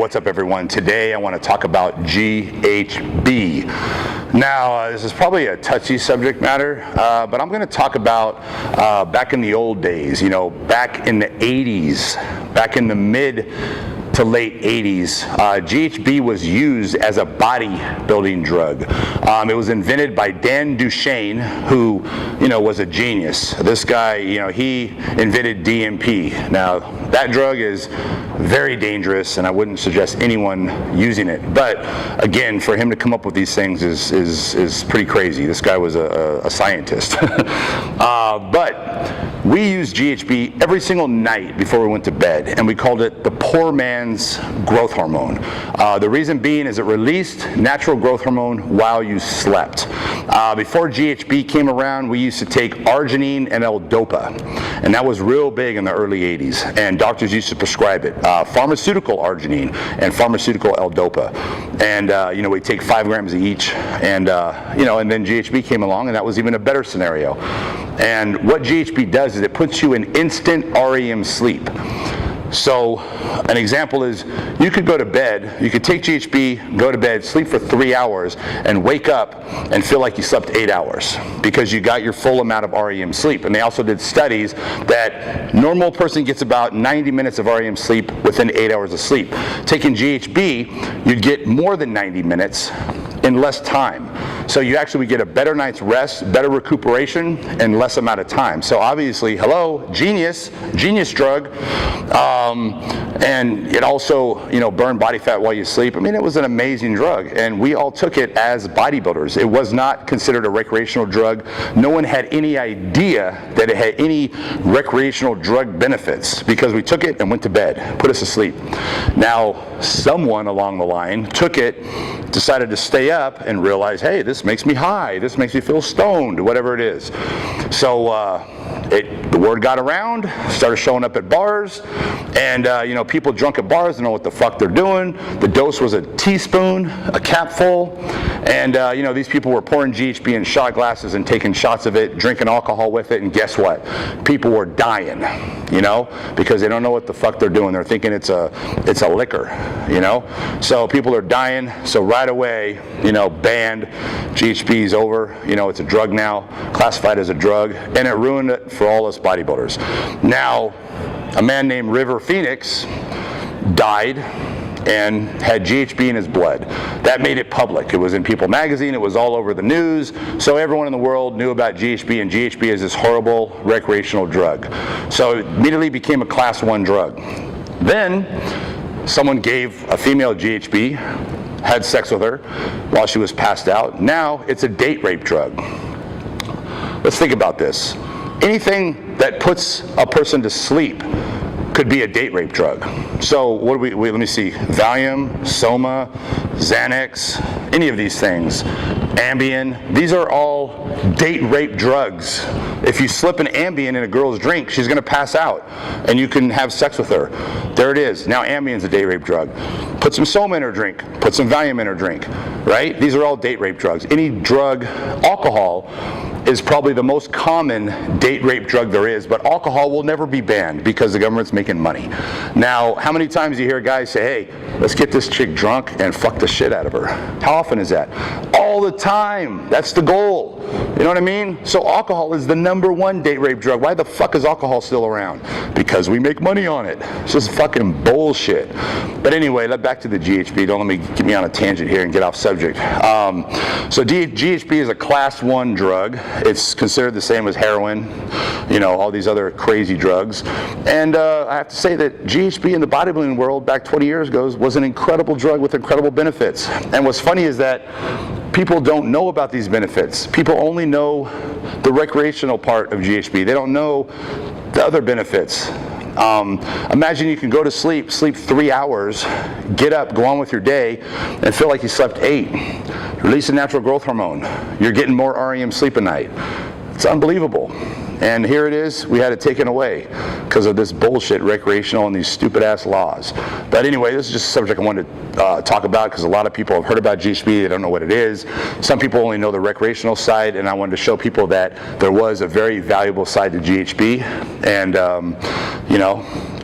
what's up everyone? Today I want to talk about GHB. Now this is probably a touchy subject matter, but I'm going to talk about back in the old days, back in the 80s, back in the mid to late 80s, GHB was used as a bodybuilding drug. It was invented by Dan Duchaine, who, was a genius. This guy, he invented DMP. Now, that drug is very dangerous, and I wouldn't suggest anyone using it. But again, for him to come up with these things is pretty crazy. This guy was a scientist. But we used GHB every single night before we went to bed, and we called it the poor man's growth hormone. The reason being is it released natural growth hormone while you slept. Before GHB came around, we used to take arginine and L-Dopa, and that was real big in the early 80s, and doctors used to prescribe it. Pharmaceutical arginine and pharmaceutical L-Dopa, and we take 5 grams of each, and and then GHB came along, and that was even a better scenario. And what GHB does is it puts you in instant REM sleep. So an example is you could go to bed, you could take GHB, go to bed, sleep for 3 hours, and wake up and feel like you slept 8 hours because you got your full amount of REM sleep. And they also did studies that normal person gets about 90 minutes of REM sleep within 8 hours of sleep. Taking GHB, you'd get more than 90 minutes in less time. So you actually would get a better night's rest, better recuperation, and less amount of time. So obviously, hello, genius drug. And it also, burned body fat while you sleep. I mean, it was an amazing drug, and we all took it as bodybuilders. It was not considered a recreational drug. No one had any idea that it had any recreational drug benefits because we took it and went to bed, put us to sleep. Now, someone along the line took it, decided to stay up, and realized, hey, this makes me high, this makes me feel stoned, whatever it is. So the word got around, started showing up at bars, and people drunk at bars don't know what the fuck they're doing. The dose was a teaspoon, a capful, and these people were pouring GHB in shot glasses and taking shots of it, drinking alcohol with it, and guess what? People were dying, because they don't know what the fuck they're doing. They're thinking it's a liquor, So people are dying. So right away, banned. GHB is over. It's a drug now, classified as a drug, and it ruined it for all us bodybuilders. Now, a man named River Phoenix died and had GHB in his blood. That made it public. It was in People magazine, it was all over the news, so everyone in the world knew about GHB, and GHB is this horrible recreational drug. So it immediately became a class 1 drug. Then someone gave a female GHB, had sex with her while she was passed out. Now it's a date rape drug. Let's think about this. Anything that puts a person to sleep could be a date rape drug. So what do let me see, Valium, Soma, Xanax, any of these things, Ambien, these are all date rape drugs. If you slip an Ambien in a girl's drink, she's gonna pass out, and you can have sex with her. There it is. Now Ambien's a date rape drug. Put some Soma in her drink, put some Valium in her drink, right? These are all date rape drugs. Any drug, alcohol is probably the most common date rape drug there is, but alcohol will never be banned because the government's making money. Now, how many times do you hear guys say, hey, let's get this chick drunk and fuck the shit out of her? How often is that? All the time. That's the goal. You know what I mean? So alcohol is the #1 date rape drug. Why the fuck is alcohol still around? Because we make money on it. It's just fucking bullshit. But anyway, back to the GHB. Don't let me get me on a tangent here and get off subject. So GHB is a class 1 drug. It's considered the same as heroin, all these other crazy drugs. And I have to say that GHB in the bodybuilding world back 20 years ago was an incredible drug with incredible benefits. And what's funny is that people don't know about these benefits. People only know the recreational part of GHB. They don't know the other benefits. Imagine you can go to sleep 3 hours, get up, go on with your day, and feel like you slept 8. Release a natural growth hormone. You're getting more REM sleep a night. It's unbelievable. And here it is, we had it taken away because of this bullshit recreational and these stupid ass laws. But anyway, this is just a subject I wanted to talk about because a lot of people have heard about GHB, they don't know what it is. Some people only know the recreational side, and I wanted to show people that there was a very valuable side to GHB, and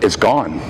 it's gone.